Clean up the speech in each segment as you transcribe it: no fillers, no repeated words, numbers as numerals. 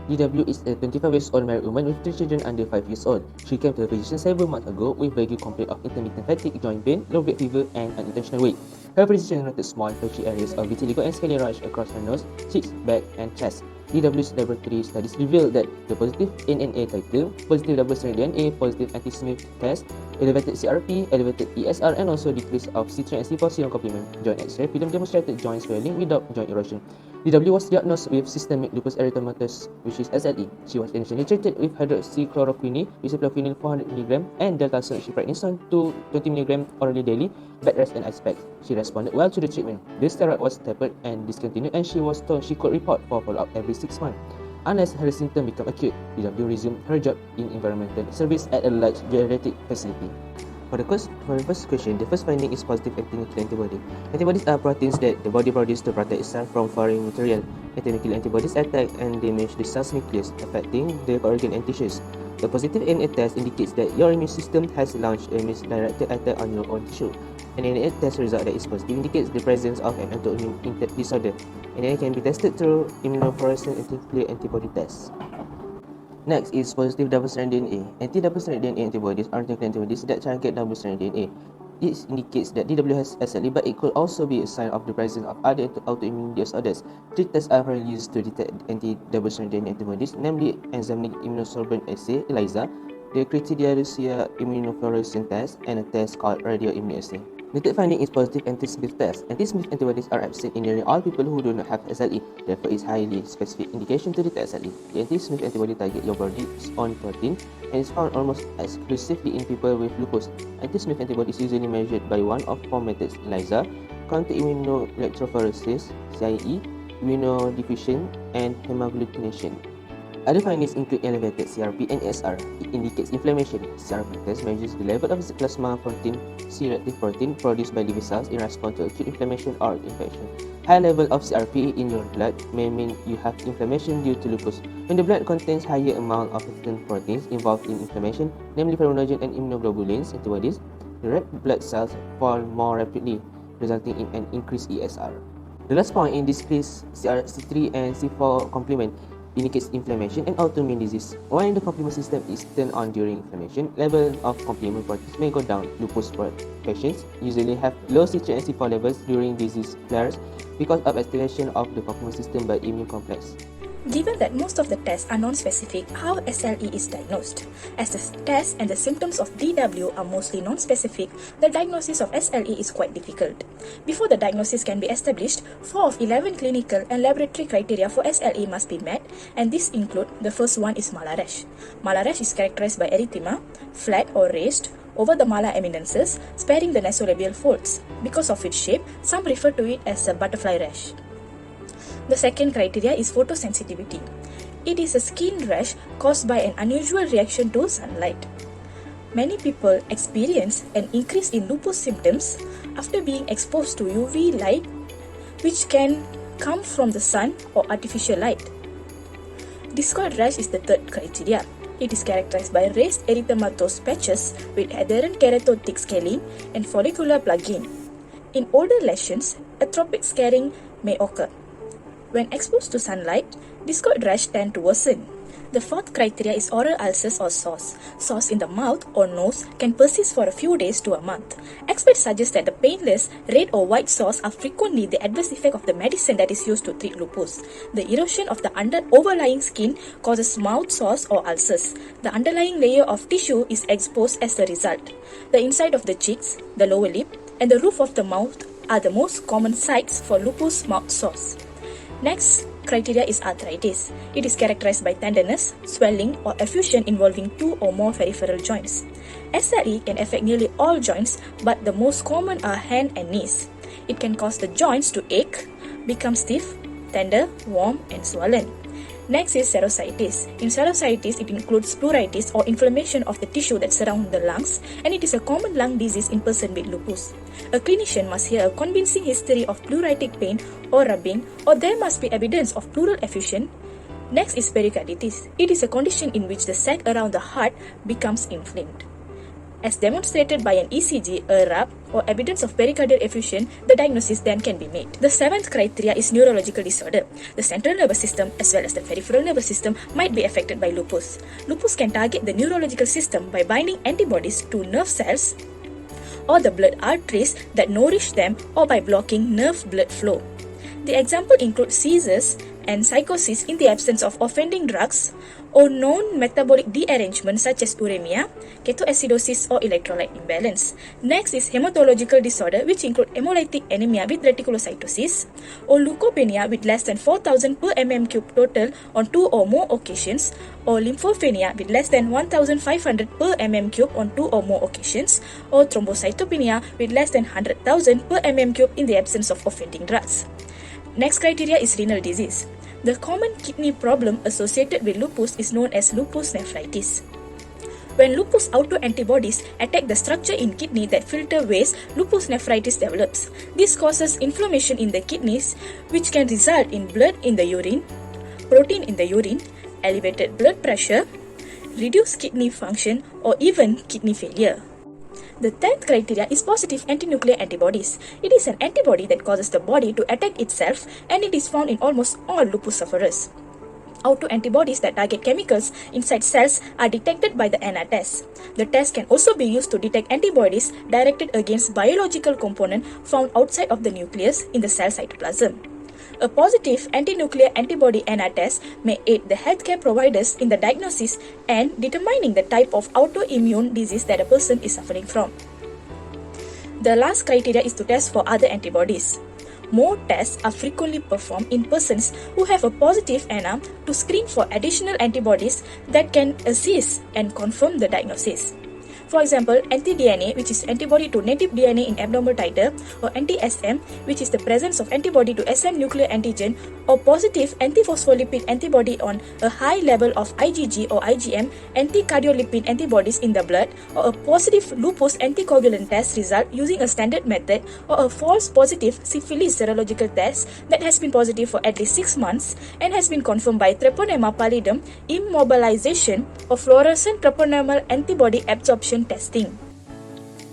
DW is a 25 years old married woman with 3 children under 5 years old. She came to the physician 7 months ago with vague complaint of intermittent fatigue, joint pain, low grade fever, and unintentional weight. Her physician noted small patchy areas of vitiligo and scaly rash across her nose, cheeks, back, and chest. DW's laboratory studies revealed that the positive NNA titer, positive double-stranded DNA, positive anti-Smith test, elevated CRP, elevated ESR, and also decrease of C3 and C4 serum complement joint X-ray film demonstrated joint swelling without joint erosion. DW was diagnosed with systemic lupus erythematosus, which is SLE. She was initially treated with hydroxychloroquine, isoflavone 400 mg, and deltasone prednisone to 20 mg orally daily, bed rest and ice packs. She responded well to the treatment. The steroid was tapered and discontinued, and she was told she could report for follow-up every 6 months. Unless her symptoms become acute, DW resumed her job in environmental service at a large geriatric facility. For the first question, the first finding is positive anti-nuclear antibody. Antibodies are proteins that the body produces to protect itself from foreign material. Anti-nuclear antibodies attack and damage the cell's nucleus, affecting the organ and tissues. The positive NA test indicates that your immune system has launched a misdirected attack on your own tissue. An NA test result that is positive indicates the presence of an autoimmune disorder. NA can be tested through immunofluorescent anti-nuclear antibody tests. Next is positive double-stranded DNA. Anti-double-stranded DNA antibodies are nuclear antibodies that target double-stranded DNA. It indicates that DW has SLE, but it could also be a sign of the presence of other autoimmune disorders. Three tests are used to detect anti-double-stranded DNA antibodies, namely enzymatic immunosorbent assay (ELISA), the criteridaceae immunofluorescence test, and a test called radioimmunoassay. The third finding is positive anti-Smith test. Anti-Smith antibodies are absent in nearly all people who do not have SLE, therefore it's highly specific indication to detect SLE. The anti-Smith antibody target your body's own protein and is found almost exclusively in people with lupus. Anti-Smith antibody is usually measured by one of 4 methods: ELISA, counter-immunoelectrophoresis (CIE), immunodiffusion, and hemagglutination. Other findings include elevated CRP and ESR. It indicates inflammation. CRP test measures the level of the plasma protein, C-reactive protein, produced by liver cells in response to acute inflammation or infection. High level of CRP in your blood may mean you have inflammation due to lupus. When the blood contains higher amount of certain proteins involved in inflammation, namely fibrinogen and immunoglobulins antibodies, the red blood cells fall more rapidly, resulting in an increased ESR. The last point in this case, C3 and C4 complement indicates inflammation and autoimmune disease. When the complement system is turned on during inflammation, level of complement proteins may go down. Lupus patients usually have low C3 and C4 levels during disease flares because of activation of the complement system by immune complex. Given that most of the tests are non-specific, how SLE is diagnosed? As the tests and the symptoms of DW are mostly non-specific, the diagnosis of SLE is quite difficult. Before the diagnosis can be established, 4 of 11 clinical and laboratory criteria for SLE must be met, and these include: the first one is malar rash. Malar rash is characterized by erythema, flat or raised, over the malar eminences, sparing the nasolabial folds. Because of its shape, some refer to it as a butterfly rash. The second criteria is photosensitivity. It is a skin rash caused by an unusual reaction to sunlight. Many people experience an increase in lupus symptoms after being exposed to UV light, which can come from the sun or artificial light. Discoid rash is the third criteria. It is characterized by raised erythematosus patches with adherent keratotic scaling and follicular plugging. In older lesions, atrophic scarring may occur. When exposed to sunlight, discoid rash tend to worsen. The fourth criteria is oral ulcers or sores. Sores in the mouth or nose can persist for a few days to a month. Experts suggest that the painless, red or white sores are frequently the adverse effect of the medicine that is used to treat lupus. The erosion of the overlying skin causes mouth sores or ulcers. The underlying layer of tissue is exposed as a result. The inside of the cheeks, the lower lip, and the roof of the mouth are the most common sites for lupus mouth sores. Next criteria is arthritis. It is characterized by tenderness, swelling, or effusion involving 2 or more peripheral joints. SLE can affect nearly all joints, but the most common are hand and knees. It can cause the joints to ache, become stiff, tender, warm, and swollen. Next is serositis. In serositis, it includes pleuritis or inflammation of the tissue that surround the lungs, and it is a common lung disease in person with lupus. A clinician must hear a convincing history of pleuritic pain or rubbing, or there must be evidence of pleural effusion. Next is pericarditis. It is a condition in which the sac around the heart becomes inflamed. As demonstrated by an ECG, a RAP, or evidence of pericardial effusion, the diagnosis then can be made. The seventh criteria is neurological disorder. The central nervous system as well as the peripheral nervous system might be affected by lupus. Lupus can target the neurological system by binding antibodies to nerve cells or the blood arteries that nourish them, or by blocking nerve blood flow. The example includes seizures and psychosis in the absence of offending drugs, or known metabolic derangement such as uremia, ketoacidosis, or electrolyte imbalance. Next is hematological disorder, which include hemolytic anemia with reticulocytosis, or leukopenia with less than 4,000 per mm³ total on 2 or more occasions, or lymphopenia with less than 1,500 per mm³ on 2 or more occasions, or thrombocytopenia with less than 100,000 per mm³ in the absence of offending drugs. Next criteria is renal disease. The common kidney problem associated with lupus is known as lupus nephritis. When lupus autoantibodies attack the structure in kidney that filter waste, lupus nephritis develops. This causes inflammation in the kidneys, which can result in blood in the urine, protein in the urine, elevated blood pressure, reduced kidney function, or even kidney failure. The 10th criteria is positive antinuclear antibodies. It is an antibody that causes the body to attack itself, and it is found in almost all lupus sufferers. Autoantibodies that target chemicals inside cells are detected by the ANA test. The test can also be used to detect antibodies directed against biological component found outside of the nucleus in the cell cytoplasm. A positive antinuclear antibody ANA test may aid the healthcare providers in the diagnosis and determining the type of autoimmune disease that a person is suffering from. The last criteria is to test for other antibodies. More tests are frequently performed in persons who have a positive ANA to screen for additional antibodies that can assist and confirm the diagnosis. For example, anti-DNA, which is antibody to native DNA in abnormal titer, or anti-SM, which is the presence of antibody to SM nuclear antigen, or positive antiphospholipid antibody on a high level of IgG or IgM anti-cardiolipin antibodies in the blood, or a positive lupus anticoagulant test result using a standard method, or a false positive syphilis serological test that has been positive for at least 6 months and has been confirmed by treponema pallidum immobilization or fluorescent treponemal antibody absorption testing.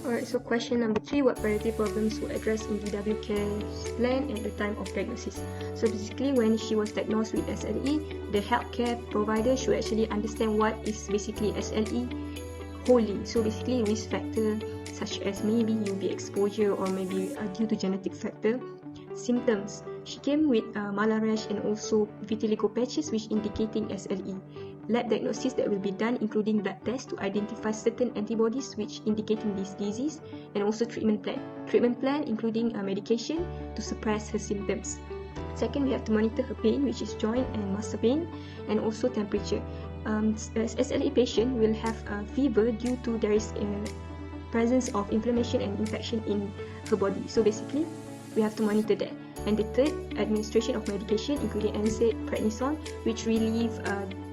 Alright, so question number 3, what priority problems were addressed in DW care's plan at the time of diagnosis? So basically, when she was diagnosed with SLE, the healthcare provider should actually understand what is basically SLE wholly. So basically, risk factor such as maybe UV exposure or maybe due to genetic factor. Symptoms, she came with malarash and also vitiligo patches which indicating SLE. Lab diagnosis that will be done including blood tests to identify certain antibodies which indicating this disease, and also treatment plan. Treatment plan including medication to suppress her symptoms. Second, we have to monitor her pain, which is joint and muscle pain, and also temperature. SLE patient will have fever due to there is a presence of inflammation and infection in her body. So basically, we have to monitor that. And the third, administration of medication including NSAID, prednisone, which relieve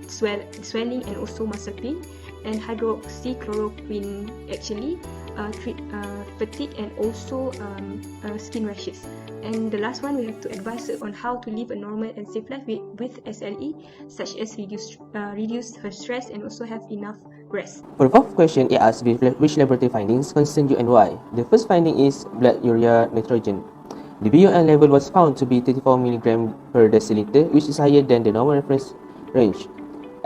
swelling and also muscle pain, and hydroxychloroquine actually treat fatigue and also skin rashes. And the last one, we have to advise her on how to live a normal and safe life with SLE, such as reduce her stress and also have enough rest. For the fourth question, it asks which laboratory findings concern you and why. The first finding is blood urea nitrogen. The BUN level was found to be 34 mg per deciliter, which is higher than the normal reference range.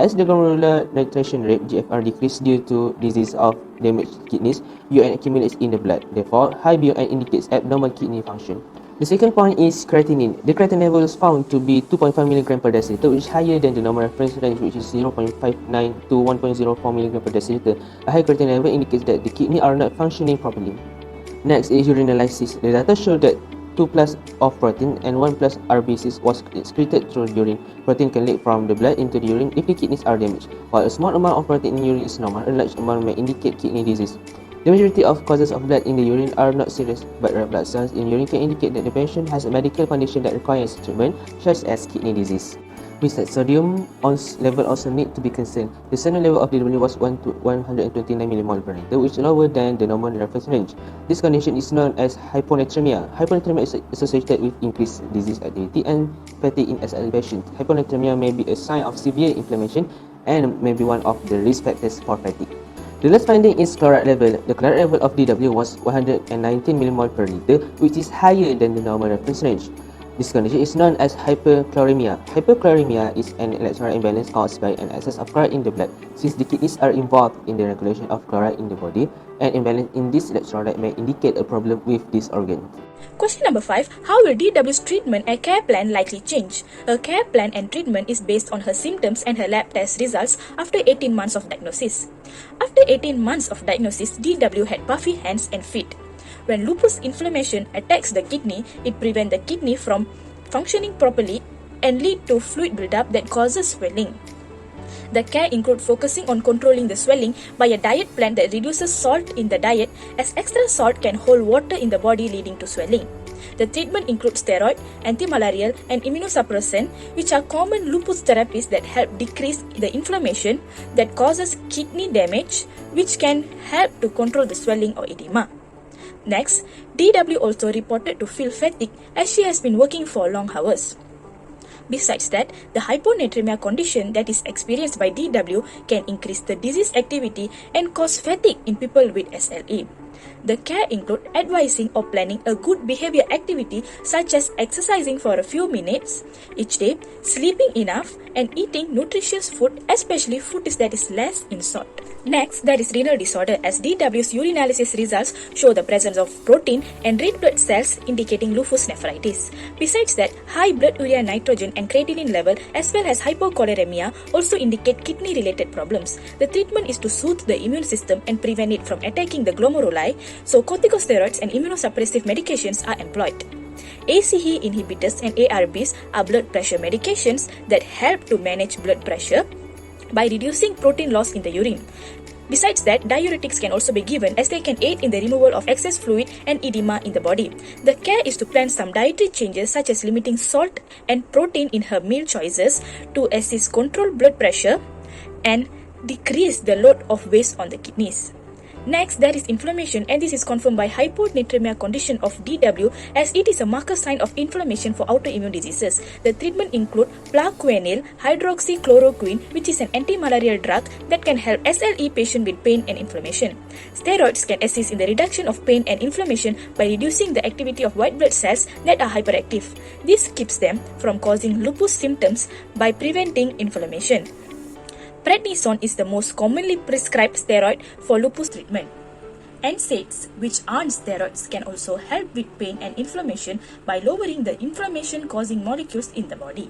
As the glomerular nitration rate (GFR) decreases due to disease of damaged kidneys, BUN accumulates in the blood. Therefore, high BUN indicates abnormal kidney function. The second point is creatinine. The creatinine level is found to be 2.5 mg per deciliter, which is higher than the normal reference range, which is 0.59 to 1.04 mg per deciliter. A high creatinine level indicates that the kidney are not functioning properly. Next is urinalysis. The data show that 2 plus of protein and 1 plus RBCs was excreted through urine. Protein can leak from the blood into the urine if the kidneys are damaged. While a small amount of protein in urine is normal, a large amount may indicate kidney disease. The majority of causes of blood in the urine are not serious, but red blood cells in urine can indicate that the patient has a medical condition that requires treatment, such as kidney disease. Besides, sodium level also need to be concerned. The standard level of DW was 1 to 129 mmol per liter, which is lower than the normal reference range. This condition is known as hyponatremia. Hyponatremia is associated with increased disease activity and fatigue in SLE patients. Hyponatremia may be a sign of severe inflammation and may be one of the risk factors for fatigue. The last finding is chloride level. The chloride level of DW was 119 mmol per liter, which is higher than the normal reference range. This condition is known as hyperchloremia. Hyperchloremia is an electrolyte imbalance caused by an excess of chloride in the blood. Since the kidneys are involved in the regulation of chloride in the body, an imbalance in this electrolyte may indicate a problem with this organ. Question number 5. How will DW's treatment and care plan likely change? Her care plan and treatment is based on her symptoms and her lab test results after 18 months of diagnosis. After 18 months of diagnosis, DW had puffy hands and feet. When lupus inflammation attacks the kidney, it prevents the kidney from functioning properly and lead to fluid buildup that causes swelling. The care includes focusing on controlling the swelling by a diet plan that reduces salt in the diet, as extra salt can hold water in the body leading to swelling. The treatment includes steroid, antimalarial, and immunosuppressant, which are common lupus therapies that help decrease the inflammation that causes kidney damage, which can help to control the swelling or edema. Next, DW also reported to feel fatigue as she has been working for long hours. Besides that, the hyponatremia condition that is experienced by DW can increase the disease activity and cause fatigue in people with SLE. The care includes advising or planning a good behavior activity such as exercising for a few minutes each day, sleeping enough, and eating nutritious food, especially food that is less in salt. Next, there is renal disorder, as DW's urinalysis results show the presence of protein and red blood cells indicating lupus nephritis. Besides that, high blood urea nitrogen and creatinine level as well as hypocholeremia also indicate kidney-related problems. The treatment is to soothe the immune system and prevent it from attacking the glomeruli, so corticosteroids and immunosuppressive medications are employed. ACE inhibitors and ARBs are blood pressure medications that help to manage blood pressure by reducing protein loss in the urine. Besides that, diuretics can also be given as they can aid in the removal of excess fluid and edema in the body. The care is to plan some dietary changes such as limiting salt and protein in her meal choices to assist control blood pressure and decrease the load of waste on the kidneys. Next, there is inflammation, and this is confirmed by hyponatremia condition of DW as it is a marker sign of inflammation for autoimmune diseases. The treatment include plaquenil hydroxychloroquine, which is an antimalarial drug that can help SLE patient with pain and inflammation. Steroids can assist in the reduction of pain and inflammation by reducing the activity of white blood cells that are hyperactive. This keeps them from causing lupus symptoms by preventing inflammation. Prednisone is the most commonly prescribed steroid for lupus treatment. NSAIDs, which aren't steroids, can also help with pain and inflammation by lowering the inflammation-causing molecules in the body.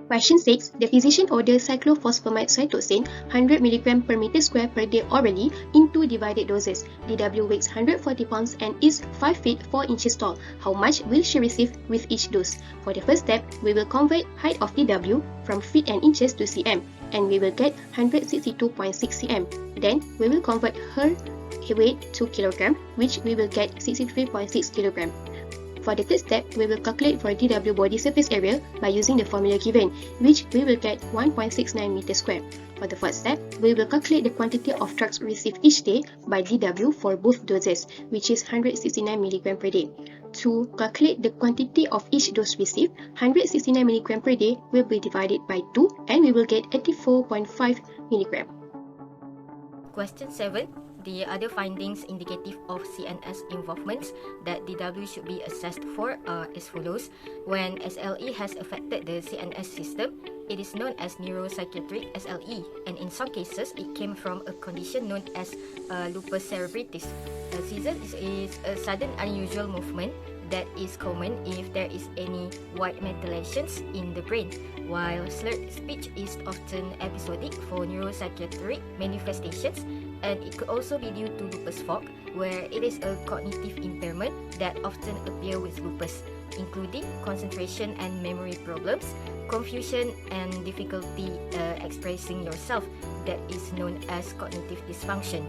Question 6. The physician orders cyclophosphamide cytosine 100 mg per meter square per day orally in 2 divided doses. DW weighs 140 pounds and is 5 feet 4 inches tall. How much will she receive with each dose? For the first step, we will convert height of DW from feet and inches to cm, and we will get 162.6 cm. Then, we will convert her weight to kilogram, which we will get 63.6 kilogram. For the third step, we will calculate for DW body surface area by using the formula given, which we will get 1.69 meters square. For the fourth step, we will calculate the quantity of drugs received each day by DW for both doses, which is 169 mg per day. To calculate the quantity of each dose received, 169 mg per day will be divided by 2 and we will get 84.5 mg. Question 7. The other findings indicative of CNS involvements that DW should be assessed for are as follows. When SLE has affected the CNS system, it is known as neuropsychiatric SLE, and in some cases, it came from a condition known as lupus cerebritis. A seizure is a sudden unusual movement that is common if there is any white matter lesions in the brain, while slurred speech is often episodic for neuropsychiatric manifestations, and it could also be due to lupus fog, where it is a cognitive impairment that often appear with lupus, including concentration and memory problems, confusion and difficulty expressing yourself, that is known as cognitive dysfunction.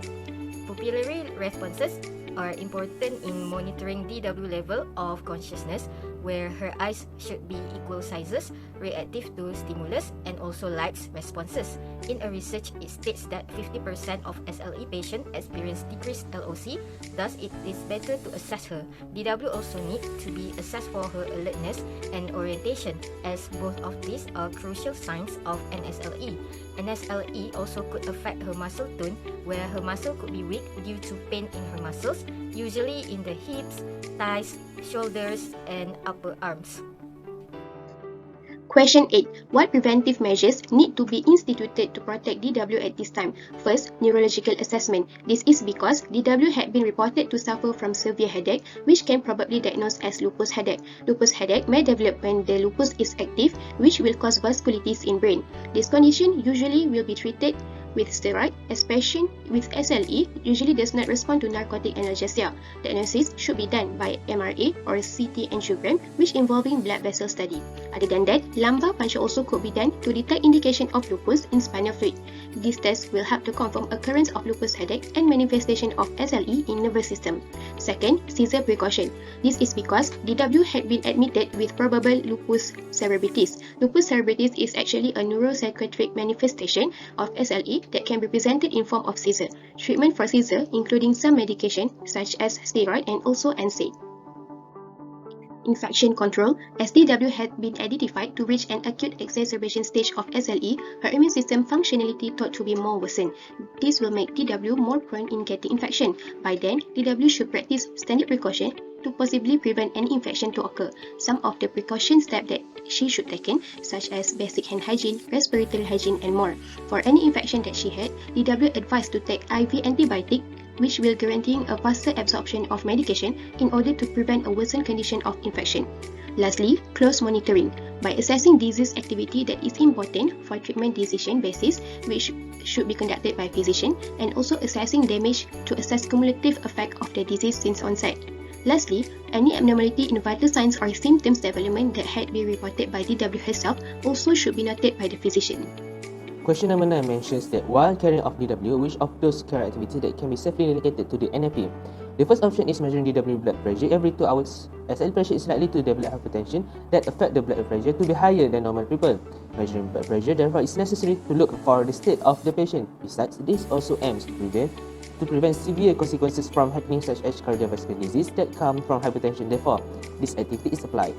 Pupillary responses are important in monitoring DW level of consciousness, where her eyes should be equal sizes, reactive to stimulus, and also likes responses. In a research, it states that 50% of SLE patients experience decreased LOC, thus it is better to assess her. DW also need to be assessed for her alertness and orientation, as both of these are crucial signs of an SLE. An SLE also could affect her muscle tone, where her muscle could be weak due to pain in her muscles, usually in the hips, thighs, shoulders, and upper arms. Question 8. What preventive measures need to be instituted to protect DW at this time? First, neurological assessment. This is because DW had been reported to suffer from severe headache, which can probably diagnose as lupus headache. Lupus headache may develop when the lupus is active, which will cause vasculitis in brain. This condition usually will be treated with steroid, especially with SLE, usually does not respond to narcotic analgesia. Diagnosis should be done by MRA or CT angiogram, which involving blood vessel study. Other than that, lumbar puncture also could be done to detect indication of lupus in spinal fluid. These tests will help to confirm occurrence of lupus headache and manifestation of SLE in nervous system. Second, seizure precaution. This is because DW had been admitted with probable lupus cerebritis. Lupus cerebritis is actually a neuropsychiatric manifestation of SLE that can be presented in form of seizure. Treatment for seizure including some medication such as steroid and also NSAID. Infection control. As DW had been identified to reach an acute exacerbation stage of SLE, her immune system functionality thought to be more worsened. This will make DW more prone in getting infection. By then, DW should practice standard precaution to possibly prevent any infection to occur. Some of the precaution steps that she should take, such as basic hand hygiene, respiratory hygiene, and more. For any infection that she had, DW advised to take IV antibiotic, which will guarantee a faster absorption of medication in order to prevent a worsened condition of infection. Lastly, close monitoring. By assessing disease activity that is important for treatment decision basis, which should be conducted by physician, and also assessing damage to assess cumulative effect of the disease since onset. Lastly, any abnormality in vital signs or symptoms development that had been reported by DW herself also should be noted by the physician. Question number 9 mentions that while carrying out DW, which of those care activities that can be safely dedicated to the NFP? The first option is measuring DW blood pressure every 2 hours. SL pressure is likely to develop hypertension that affect the blood pressure to be higher than normal people. Measuring blood pressure, therefore, is necessary to look for the state of the patient. Besides, this also aims to prevent severe consequences from happening such as cardiovascular disease that come from hypertension. Therefore, this activity is applied.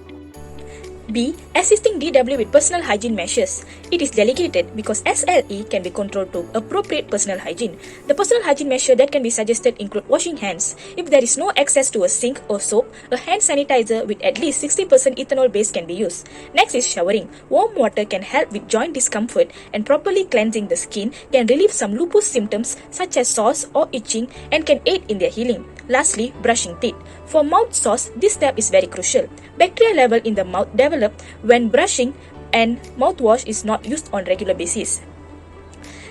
B. Assisting DW with personal hygiene measures. It is delegated because SLE can be controlled to appropriate personal hygiene. The personal hygiene measure that can be suggested include washing hands. If there is no access to a sink or soap, a hand sanitizer with at least 60% ethanol base can be used. Next is showering. Warm water can help with joint discomfort, and properly cleansing the skin can relieve some lupus symptoms such as sores or itching and can aid in their healing. Lastly, brushing teeth. For mouth sores, this step is very crucial. Bacteria level in the mouth develop when brushing, and mouthwash is not used on regular basis.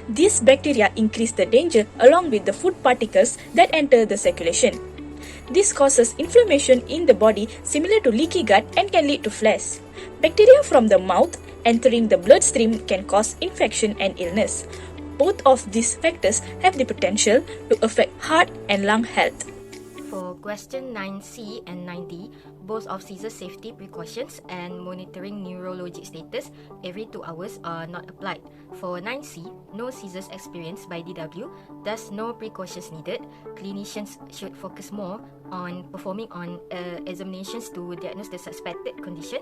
These bacteria increase the danger along with the food particles that enter the circulation. This causes inflammation in the body similar to leaky gut and can lead to flares. Bacteria from the mouth entering the bloodstream can cause infection and illness. Both of these factors have the potential to affect heart and lung health. For question 9C and 9D, both of seizure safety precautions and monitoring neurologic status every 2 hours are not applied. For 9C, no seizures experienced by DW, thus no precautions needed. Clinicians should focus more on performing examinations to diagnose the suspected condition,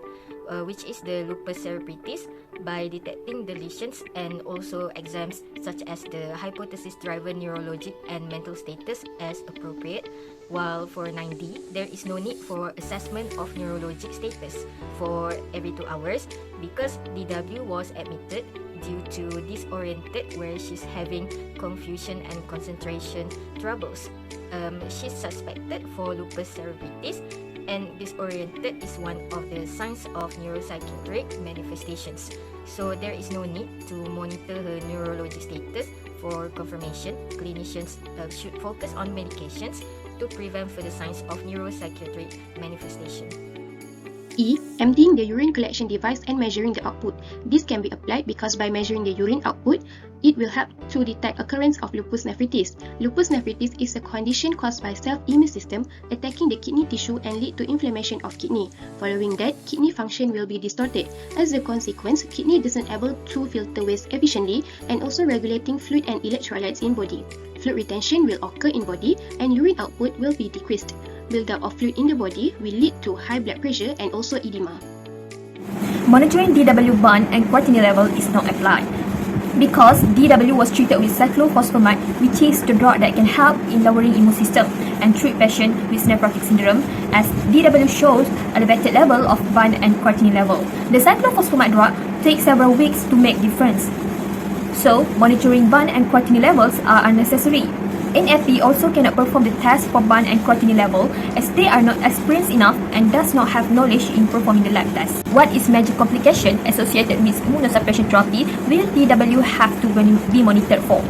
which is the lupus cerebritis, by detecting the lesions, and also exams such as the hypothesis-driven neurologic and mental status as appropriate. While for 9D, there is no need for assessment of neurologic status for every 2 hours because DW was admitted due to disoriented, where she's having confusion and concentration troubles. She's suspected for lupus cerebritis, and disoriented is one of the signs of neuropsychiatric manifestations. So there is no need to monitor her neurologic status for confirmation. Clinicians should focus on medications to prevent further signs of neuropsychiatric manifestation. E. Emptying the urine collection device and measuring the output. This can be applied because by measuring the urine output, it will help to detect occurrence of lupus nephritis. Lupus nephritis is a condition caused by self-immune system attacking the kidney tissue and lead to inflammation of kidney. Following that, kidney function will be distorted. As a consequence, kidney isn't able to filter waste efficiently and also regulating fluid and electrolytes in body. Fluid retention will occur in body and urine output will be decreased. Build-up of fluid in the body will lead to high blood pressure and also edema. Monitoring DW bond and creatinine level is not applied because DW was treated with cyclophosphamide, which is the drug that can help in lowering immune system and treat patients with nephrotic syndrome, as DW shows elevated level of bond and creatinine level. The cyclophosphamide drug takes several weeks to make difference, so monitoring bond and creatinine levels are unnecessary. NFP also cannot perform the test for bond and creatinine level as they are not experienced enough and does not have knowledge in performing the lab test. What is major complication associated with immunosuppression therapy will DW have to be monitored for?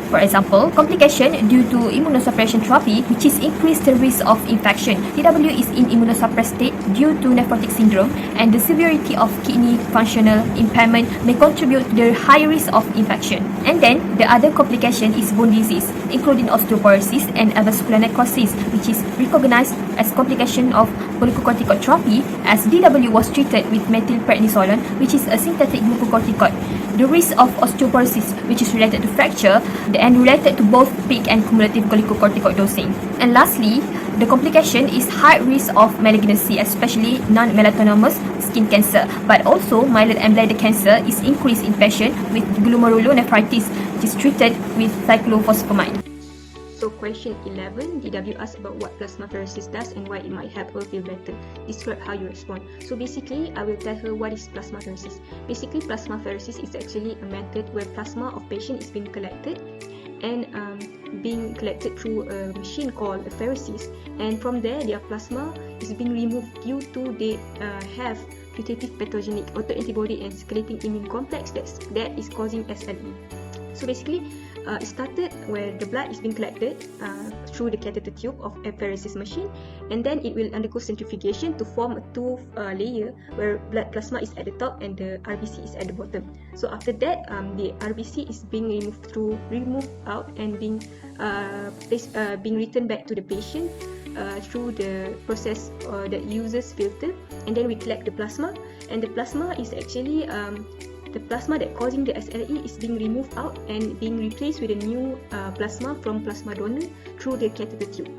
For example, complication due to immunosuppression therapy, which is increased the risk of infection. DW is in immunosuppressed state due to nephrotic syndrome, and the severity of kidney functional impairment may contribute to the high risk of infection. And then, the other complication is bone disease, including osteoporosis and avascular necrosis, which is recognized as complication of glucocorticoid therapy, as DW was treated with methylprednisolone, which is a synthetic glucocorticoid. The risk of osteoporosis, which is related to fracture, and related to both peak and cumulative glucocorticoid dosing. And lastly, the complication is high risk of malignancy, especially non-melanomatous skin cancer, but also myeloid and bladder cancer is increased in patients with glomerulonephritis, which is treated with cyclophosphamide. So question 11, DW asks about what plasmapheresis does and why it might help her feel better. Describe how you respond. So basically, I will tell her what is plasmapheresis. Basically, plasmapheresis is actually a method where plasma of patient is being collected and being collected through a machine called a pheresis, and from there their plasma is being removed due to they have putative pathogenic autoantibody and circulating immune complex that is causing SLE. So basically, it started where the blood is being collected through the catheter tube of a pheresis machine, and then it will undergo centrifugation to form a two layer where blood plasma is at the top and the RBC is at the bottom. So after that, the RBC is being removed out and being returned back to the patient through the process that uses filter, and then we collect the plasma, and the plasma is actually the plasma that causing the SLE is being removed out and being replaced with a new plasma from plasma donor through the catheter tube.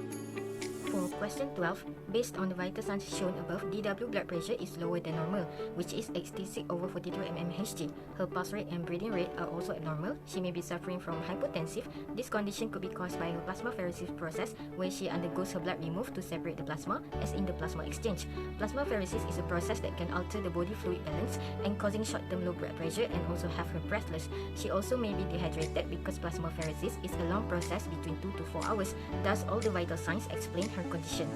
For question 12, based on the vital signs shown above, DW blood pressure is lower than normal, which is 86/43 mmHg. Her pulse rate and breathing rate are also abnormal. She may be suffering from hypotensive. This condition could be caused by her plasmapheresis process, where she undergoes her blood removed to separate the plasma, as in the plasma exchange. Plasmapheresis is a process that can alter the body fluid balance and causing short-term low blood pressure and also have her breathless. She also may be dehydrated because plasmapheresis is a long process between 2 to 4 hours. Thus, all the vital signs explain her condition.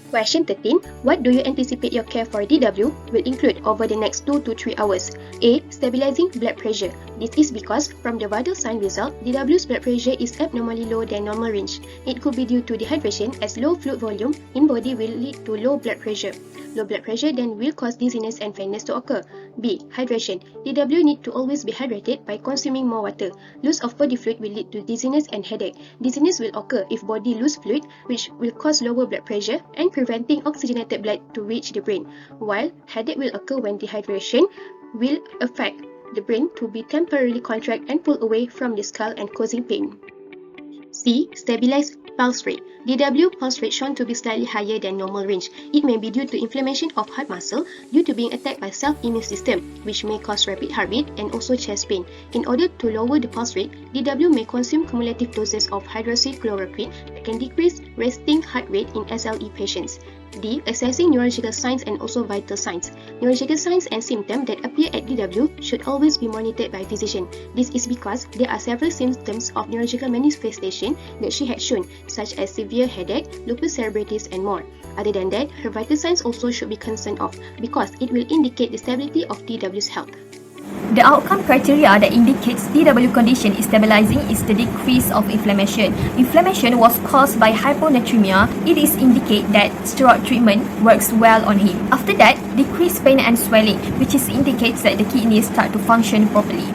Question 13. What do you anticipate your care for DW will include over the next 2 to 3 hours? A. Stabilizing blood pressure. This is because from the vital sign result, DW's blood pressure is abnormally low than normal range. It could be due to dehydration, as low fluid volume in body will lead to low blood pressure. Low blood pressure then will cause dizziness and faintness to occur. B. Hydration. DW need to always be hydrated by consuming more water. Loss of body fluid will lead to dizziness and headache. Dizziness will occur if body lose fluid, which will cause lower blood pressure and preventing oxygenated blood to reach the brain, while headache will occur when dehydration will affect the brain to be temporarily contract and pull away from the skull and causing pain. C. Stabilize pulse rate. DW pulse rate shown to be slightly higher than normal range. It may be due to inflammation of heart muscle due to being attacked by self-immune system, which may cause rapid heartbeat and also chest pain. In order to lower the pulse rate, DW may consume cumulative doses of hydroxychloroquine that can decrease resting heart rate in SLE patients. D. Assessing neurological signs and also vital signs. Neurological signs and symptoms that appear at DW should always be monitored by physician. This is because there are several symptoms of neurological manifestation that she had shown, such as severe headache, lupus cerebritis, and more. Other than that, her vital signs also should be concerned of because it will indicate the stability of DW's health. The outcome criteria that indicates DW condition is stabilizing is the decrease of inflammation. Inflammation was caused by hyponatremia. It is indicate that steroid treatment works well on him. After that, decreased pain and swelling, which is indicates that the kidneys start to function properly.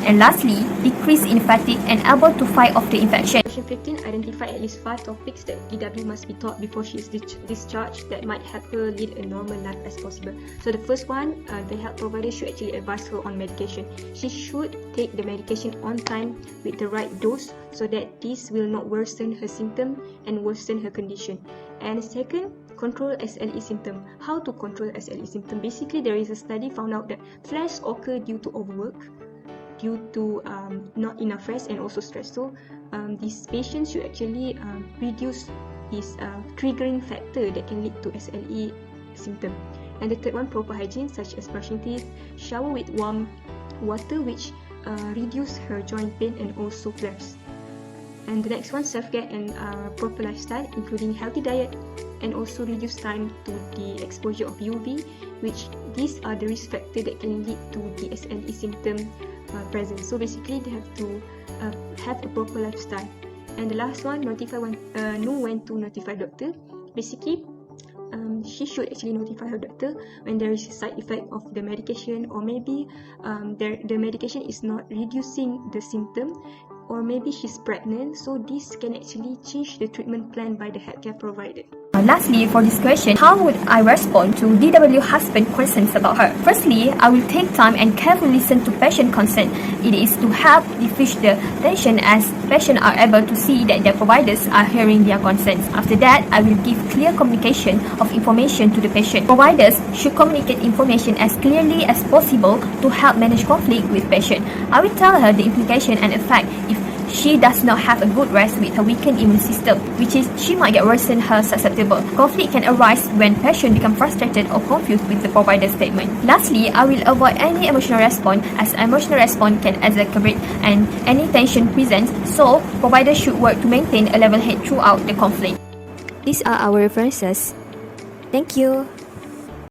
And lastly, decrease in fatigue and able to fight off the infection. Question 15. Identify at least 5 topics that DW must be taught before she is discharged that might help her lead a normal life as possible. So the first one, the health provider should actually advise her on medication. She should take the medication on time with the right dose so that this will not worsen her symptom and worsen her condition. And second, control SLE symptom. How to control SLE symptom? Basically, there is a study found out that flares occur due to overwork, due to not enough rest and also stress. So these patients should actually reduce this triggering factor that can lead to SLE symptom. And the third one, proper hygiene such as brushing teeth, shower with warm water which reduce her joint pain and also flares. And the next one, self-care and proper lifestyle including healthy diet and also reduce time to the exposure of UV, which these are the risk factors that can lead to the SLE symptom present. So basically they have to have a proper lifestyle. And the last one, know when to notify doctor. Basically she should actually notify her doctor when there is a side effect of the medication, or maybe the medication is not reducing the symptom, or maybe she's pregnant, so this can actually change the treatment plan by the healthcare provider. Lastly, for this question, how would I respond to DW husband concerns about her? Firstly, I will take time and carefully listen to patient concern. It is to help diffuse the tension as patients are able to see that their providers are hearing their concerns. After that, I will give clear communication of information to the patient. Providers should communicate information as clearly as possible to help manage conflict with patient. I will tell her the implication and effect if she does not have a good rest with her weakened immune system, which is she might get worsen her susceptible. Conflict can arise when patient become frustrated or confused with the provider's statement. Lastly, I will avoid any emotional response as emotional response can exacerbate and any tension presents, so providers should work to maintain a level head throughout the conflict. These are our references. Thank you.